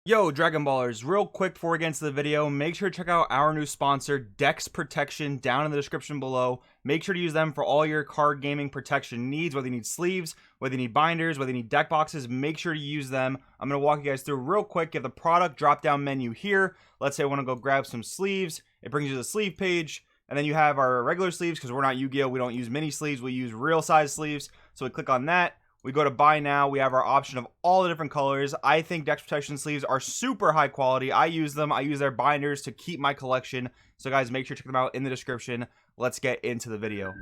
Yo, Dragon Ballers, real quick before we get into the video, make sure to check out our new sponsor, Dex Protection, down in the description below. Make sure to use them for all your card gaming protection needs, whether you need sleeves, whether you need binders, whether you need deck boxes, make sure to use them. I'm going to walk you guys through real quick. You have the product drop-down menu here. Let's say I want to go grab some sleeves. It brings you to the sleeve page. And then you have our regular sleeves, because we're not Yu-Gi-Oh! We don't use mini sleeves, we use real size sleeves. So we click on that. We go to buy now. We have our option of all the different colors. I think Dex Protection sleeves are super high quality. I use them. I use their binders to keep my collection. So guys, make sure to check them out in the description. Let's get into the video.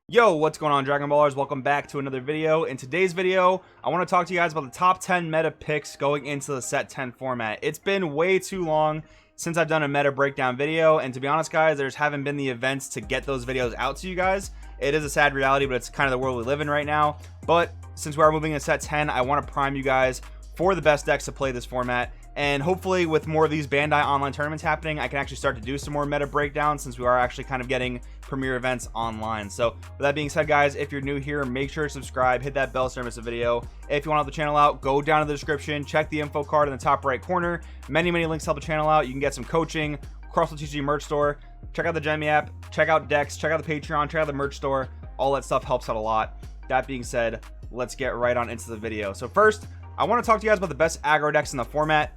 Yo, what's going on, Dragon Ballers? Welcome back to another video. In today's video, I want to talk to you guys about the top 10 meta picks going into the set 10 format. It's been way too long since I've done a meta breakdown video, and to be honest guys, there's haven't been the events to get those videos out to you guys. It is a sad reality, but it's kind of the world we live in right now. But since we are moving to set 10, I want to prime you guys for the best decks to play this format, and hopefully with more of these Bandai online tournaments happening, I can actually start to do some more meta breakdowns, since we are actually kind of getting premier events online. So with that being said guys, if you're new here, make sure to subscribe, hit that bell so you don't miss a video. If you want to help the channel out, go down to the description, check the info card in the top right corner. Many links to help the channel out. You can get some coaching, Crossfit TCG merch store, check out the Gemmy app, check out Dex, check out the Patreon, check out the merch store. All that stuff helps out a lot. That being said, let's get right on into the video. So first, I want to talk to you guys about the best aggro decks in the format,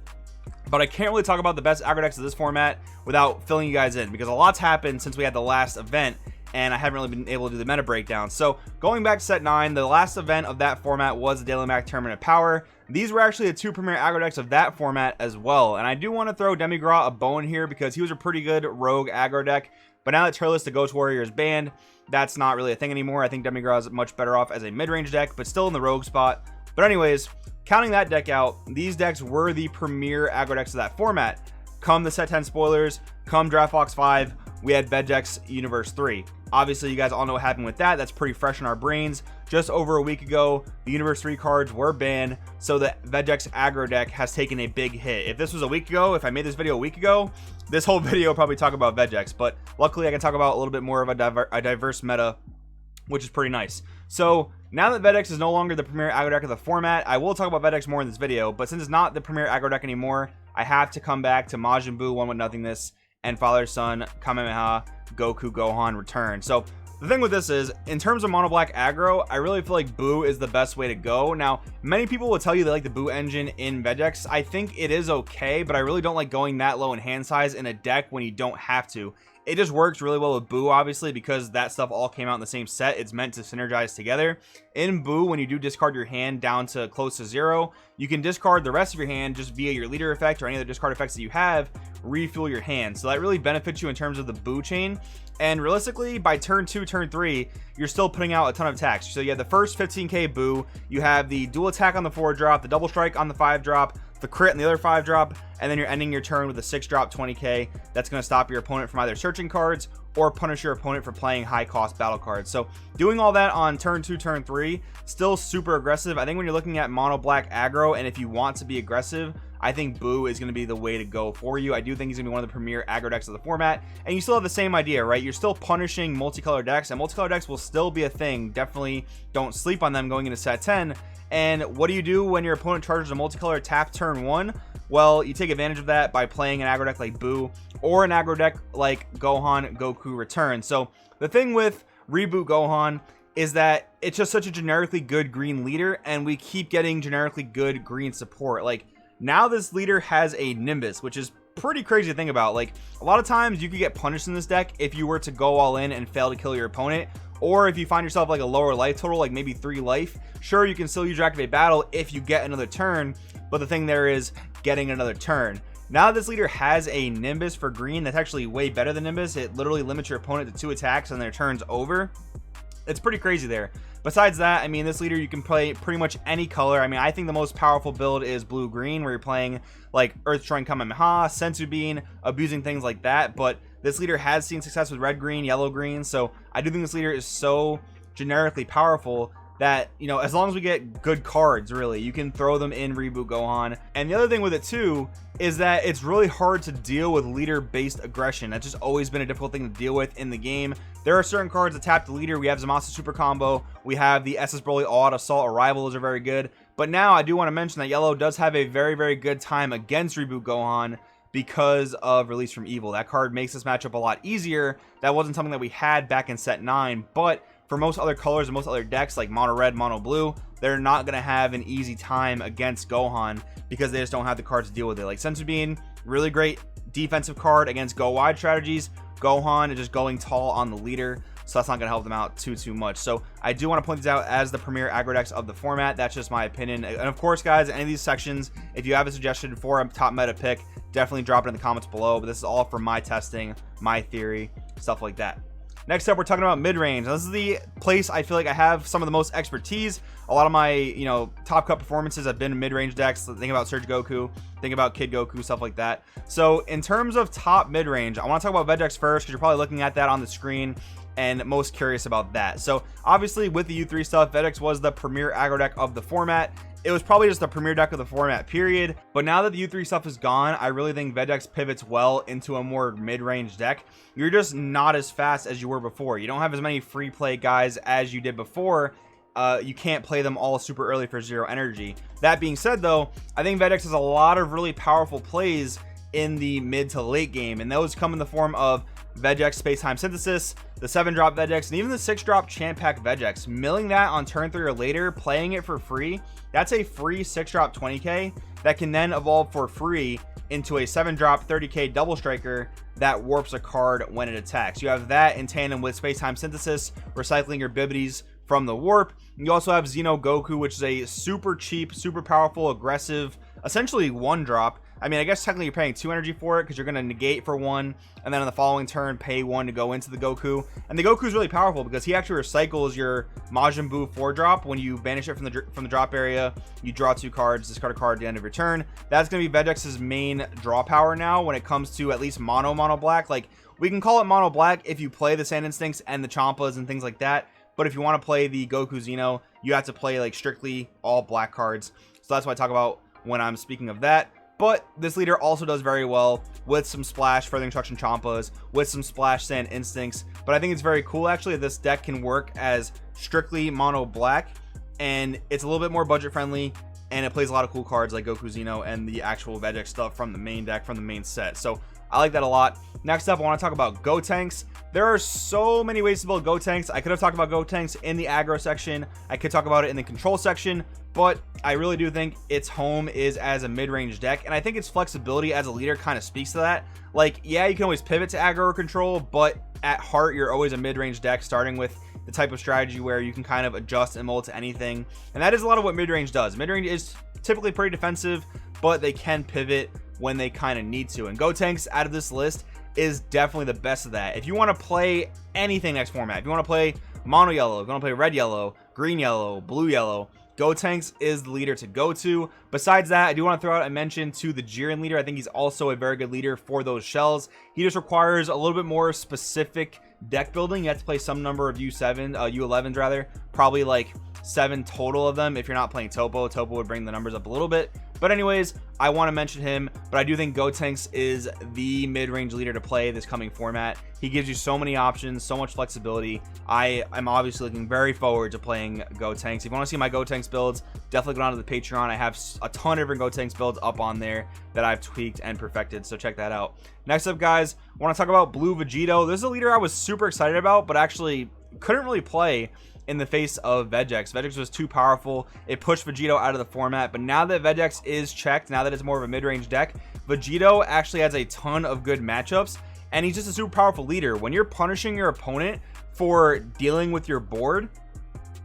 but I can't really talk about the best aggro decks of this format without filling you guys in, because a lot's happened since we had the last event and I haven't really been able to do the meta breakdown. So going back to set 9, the last event of that format was the Daily Mac Tournament of Power. These were actually the two premier aggro decks of that format as well, and I do want to throw Demigra a bone here because he was a pretty good rogue aggro deck, but now that Turles the Ghost Warrior is banned, that's not really a thing anymore. I think Demigra is much better off as a mid-range deck, but still in the rogue spot. But anyways, counting that deck out, these decks were the premier aggro decks of that format. Come the set 10 spoilers, come Draft Box 5, we had Vegex Universe 3. Obviously, you guys all know what happened with that. That's pretty fresh in our brains. Just over a week ago, the Universe 3 cards were banned, so the Vegex aggro deck has taken a big hit. If this was a week ago, if I made this video a week ago, this whole video would probably talk about Vegex, but luckily I can talk about a little bit more of a diverse meta, which is pretty nice. So now that Vegex is no longer the premier aggro deck of the format, I will talk about Vegex more in this video, but since it's not the premier aggro deck anymore, I have to come back to Majin Buu, One with Nothingness, and Father Son Kamehameha Goku Gohan Return. So the thing with this is, in terms of mono black aggro, I really feel like Buu is the best way to go. Now, many people will tell you they like the Buu engine in Vegex. I think it is okay, but I really don't like going that low in hand size in a deck when you don't have to. It just works really well with Buu, obviously, because that stuff all came out in the same set. It's meant to synergize together. In Buu, when you do discard your hand down to close to 0, you can discard the rest of your hand just via your leader effect or any other discard effects that you have, refuel your hand. So that really benefits you in terms of the Buu chain. And realistically, by turn 2, turn 3, you're still putting out a ton of attacks. So you have the first 15k Buu, you have the dual attack on the 4 drop, the double strike on the 5 drop, the crit on the other 5 drop, and then you're ending your turn with a 6 drop 20k. That's going to stop your opponent from either searching cards or punish your opponent for playing high cost battle cards. So doing all that on turn 2, turn 3, still super aggressive. I think when you're looking at mono black aggro, and if you want to be aggressive, I think Buu is going to be the way to go for you. I do think he's going to be one of the premier aggro decks of the format, and you still have the same idea, right? You're still punishing multicolor decks, and multicolor decks will still be a thing. Definitely don't sleep on them going into set 10. And what do you do when your opponent charges a multicolor tap turn 1? Well, you take advantage of that by playing an aggro deck like Buu or an aggro deck like Gohan Goku Return. So the thing with Reboot Gohan is that it's just such a generically good green leader, and we keep getting generically good green support. Like, now this leader has a Nimbus, which is pretty crazy to think about. Like, a lot of times you could get punished in this deck if you were to go all in and fail to kill your opponent, or if you find yourself like a lower life total, like maybe 3 life. Sure, you can still use your activate battle if you get another turn, but the thing there is getting another turn. Now this leader has a Nimbus for green that's actually way better than Nimbus. It literally limits your opponent to 2 attacks and their turns over. It's pretty crazy there. Besides that, I mean, this leader you can play pretty much any color. I mean, I think the most powerful build is blue-green, where you're playing like Earth-Destroying Kamehameha, Senzu Bean, abusing things like that. But this leader has seen success with red-green, yellow-green, so I do think this leader is so generically powerful that, you know, as long as we get good cards, really, you can throw them in Reboot Gohan. And the other thing with it too is that it's really hard to deal with leader based aggression. That's just always been a difficult thing to deal with in the game. There are certain cards that tap the leader. We have Zamasu Super Combo, we have the SS Broly All Out Assault Arrival. Those are very good. But now I do want to mention that Yellow does have a very good time against Reboot Gohan because of Release from Evil. That card makes this matchup a lot easier. That wasn't something that we had back in set 9, but for most other colors and most other decks like Mono Red, Mono Blue, they're not going to have an easy time against Gohan because they just don't have the cards to deal with it. Like Senzu Bean, really great defensive card against go wide strategies. Gohan is just going tall on the leader, so that's not going to help them out too much. So I do want to point these out as the premier aggro decks of the format. That's just my opinion. And of course, guys, any of these sections, if you have a suggestion for a top meta pick, definitely drop it in the comments below. But this is all from my testing, my theory, stuff like that. Next up, we're talking about mid-range. This is the place I feel like I have some of the most expertise. A lot of my, you know, top cut performances have been in mid-range decks. Think about Surge Goku, think about Kid Goku, stuff like that. So in terms of top mid-range, I want to talk about Vegeks first because you're probably looking at that on the screen and most curious about that. So obviously with the U3 stuff, Vegeks was the premier aggro deck of the format. It was probably just the premier deck of the format, period. But now that the U3 stuff is gone, I really think Vegeks pivots well into a more mid-range deck. You're just not as fast as you were before. You don't have as many free play guys as you did before. You can't play them all super early for 0 energy. That being said, though, I think Vegeks has a lot of really powerful plays in the mid to late game, and those come in the form of Vegeks Space-Time Synthesis, the 7-drop Vegeks, and even the 6-drop Champak Vegeks. Milling that on turn 3 or later, playing it for free, that's a free 6-drop 20k that can then evolve for free into a 7-drop 30k double striker that warps a card when it attacks. You have that in tandem with Space-Time Synthesis, recycling your Bibbities from the warp. You also have Xeno Goku, which is a super cheap, super powerful, aggressive, essentially 1-drop. I mean, I guess technically you're paying 2 energy for it because you're going to negate for 1 and then on the following turn pay 1 to go into the Goku. And the Goku is really powerful because he actually recycles your Majin Buu 4-drop. When you banish it from the drop area, you draw 2 cards, discard a card at the end of your turn. That's going to be Vegeks' main draw power now when it comes to at least mono black. Like, we can call it mono black if you play the Sand Instincts and the Champas and things like that. But if you want to play the Goku Xeno, you have to play like strictly all black cards. So that's what I talk about when I'm speaking of that. But this leader also does very well with some Splash Further Instruction Champas, with some Splash Sand Instincts. But I think it's very cool actually that this deck can work as strictly mono black, and it's a little bit more budget friendly, and it plays a lot of cool cards like Goku Xeno and the actual Vegeks stuff from the main deck, from the main set. So I like that a lot. Next up, I want to talk about Gotenks. There are so many ways to build Gotenks. I could have talked about Gotenks in the aggro section. I could talk about it in the control section, but I really do think its home is as a mid-range deck, and I think its flexibility as a leader kind of speaks to that. Like, yeah, you can always pivot to aggro or control, but at heart, you're always a mid-range deck, starting with the type of strategy where you can kind of adjust and mold to anything, and that is a lot of what mid-range does. Mid-range is typically pretty defensive, but they can pivot when they kind of need to, and Gotenks out of this list is definitely the best of that. If you want to play anything next format, if you want to play mono yellow, if you want to play red yellow, green yellow, blue yellow, Gotenks is the leader to go to. Besides that, I do want to throw out a mention to the Jiren leader. I think he's also a very good leader for those shells. He just requires a little bit more specific deck building. You have to play some number of U11s rather, probably like 7 total of them. If you're not playing Topo would bring the numbers up a little bit. But anyways, I want to mention him, but I do think Gotenks is the mid-range leader to play this coming format. He gives you so many options, so much flexibility. I am obviously looking very forward to playing Gotenks. If you want to see my Gotenks builds, definitely go down to the Patreon. I have a ton of different Gotenks builds up on there that I've tweaked and perfected, so check that out. Next up, guys, I want to talk about Blue Vegito. This is a leader I was super excited about, but actually couldn't really play in the face of Vegeks. Vegeks was too powerful. It pushed Vegito out of the format, but now that Vegeks is checked, now that it's more of a mid-range deck, Vegito actually has a ton of good matchups, and he's just a super powerful leader. When you're punishing your opponent for dealing with your board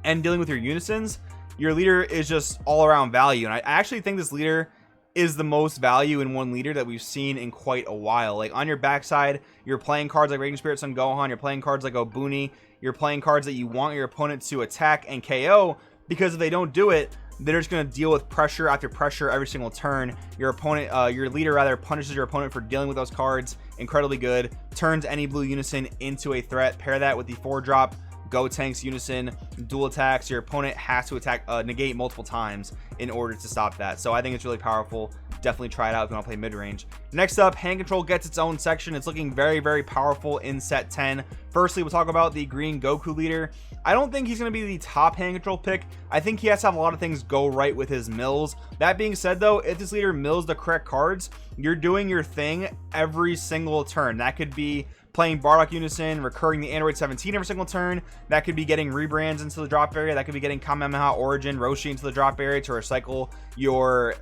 and dealing with your Unisons, your leader is just all around value. And I actually think this leader is the most value in one leader that we've seen in quite a while. Like, on your backside, you're playing cards like Raging Spirit Son Gohan, you're playing cards like Obuni, you're playing cards that you want your opponent to attack and KO, because if they don't do it, they're just going to deal with pressure after pressure every single turn. Your opponent, your leader rather, punishes your opponent for dealing with those cards incredibly good, turns any blue Unison into a threat. Pair that with the 4-drop go tanks, Unison, dual attacks. Your opponent has to attack negate multiple times in order to stop that. So I think it's really powerful. Definitely try it out if you want to play mid-range. Next up, hand control gets its own section. It's looking very, very powerful in set 10. Firstly, we'll talk about the green Goku leader. I don't think he's going to be the top hand control pick. I think he has to have a lot of things go right with his mills. That being said, though, if this leader mills the correct cards, you're doing your thing every single turn. That could be playing Bardock Unison, recurring the Android 17 every single turn. That could be getting rebrands into the drop area. That could be getting Kamehameha Origin Roshi into the drop area to recycle your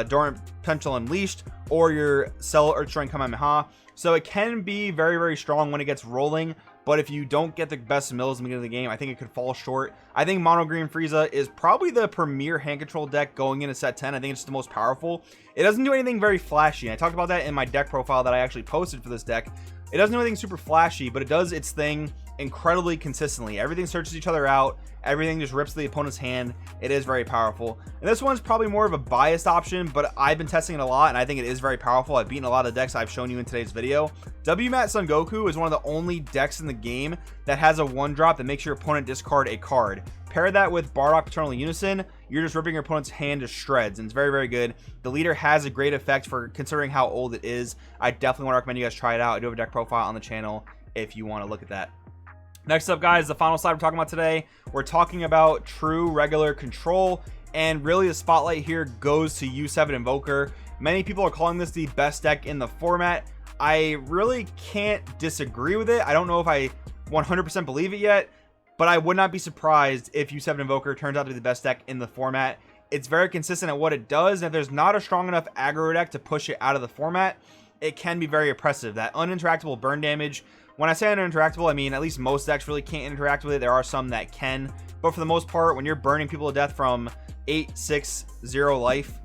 Dormant Potential Unleashed or your Cell Earthshrine Kamehameha. So it can be very, very strong when it gets rolling, but if you don't get the best mills in the beginning of the game, I think it could fall short. I think Mono Green Frieza is probably the premier hand control deck going into set 10. I think it's the most powerful. It doesn't do anything very flashy. I talked about that in my deck profile that I actually posted for this deck. It doesn't do anything super flashy, but it does its thing incredibly consistently. Everything searches each other out. Everything just rips the opponent's hand. It is very powerful. And this one's probably more of a biased option, but I've been testing it a lot, and I think it is very powerful. I've beaten a lot of decks I've shown you in today's video. WMAT Son Goku is one of the only decks in the game that has a 1-drop that makes your opponent discard a card. Pair that with Bardock Paternal Unison, you're just ripping your opponent's hand to shreds, and it's very, very good. The leader has a great effect for considering how old it is. I definitely want to recommend you guys try it out. I do have a deck profile on the channel if you want to look at that. Next up, guys, the final slide we're talking about today. We're talking about true regular control, and really the spotlight here goes to U7 Invoker. Many people are calling this the best deck in the format. I really can't disagree with it. I don't know if I 100% believe it yet, but I would not be surprised if U7 Invoker turns out to be the best deck in the format. It's very consistent at what it does, and if there's not a strong enough aggro deck to push it out of the format, it can be very oppressive. That uninteractable burn damage, when I say uninteractable, I mean at least most decks really can't interact with it. There are some that can, but for the most part, when you're burning people to death from 8-6-0 life,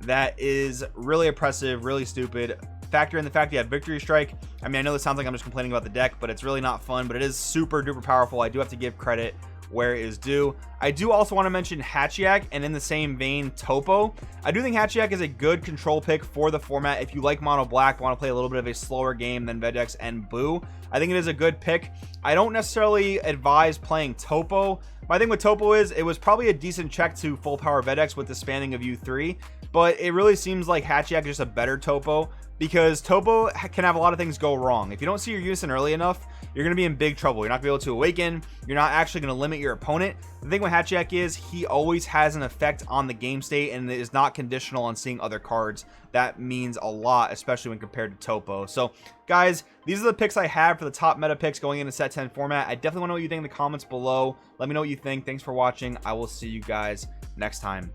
that is really oppressive, really stupid. Factor in the fact you have Victory Strike. I mean, I know this sounds like I'm just complaining about the deck, but it's really not fun, but it is super duper powerful. I do have to give credit where it is due. I do also want to mention Hachiyak, and in the same vein, Topo. I do think Hachiyak is a good control pick for the format if you like mono black, want to play a little bit of a slower game than Vegex and Boo. I think it is a good pick. I don't necessarily advise playing Topo. My thing with Topo is it was probably a decent check to full power Vegex with the spanning of U3, but it really seems like Hachiyak is just a better Topo, because Topo can have a lot of things go wrong. If you don't see your Unison early enough, you're going to be in big trouble. You're not going to be able to awaken. You're not actually going to limit your opponent. The thing with Hachiyak is he always has an effect on the game state, and it is not conditional on seeing other cards. That means a lot, especially when compared to Topo. So, guys, these are the picks I have for the top meta picks going into set 10 format. I definitely want to know what you think in the comments below. Let me know what you think. Thanks for watching. I will see you guys next time.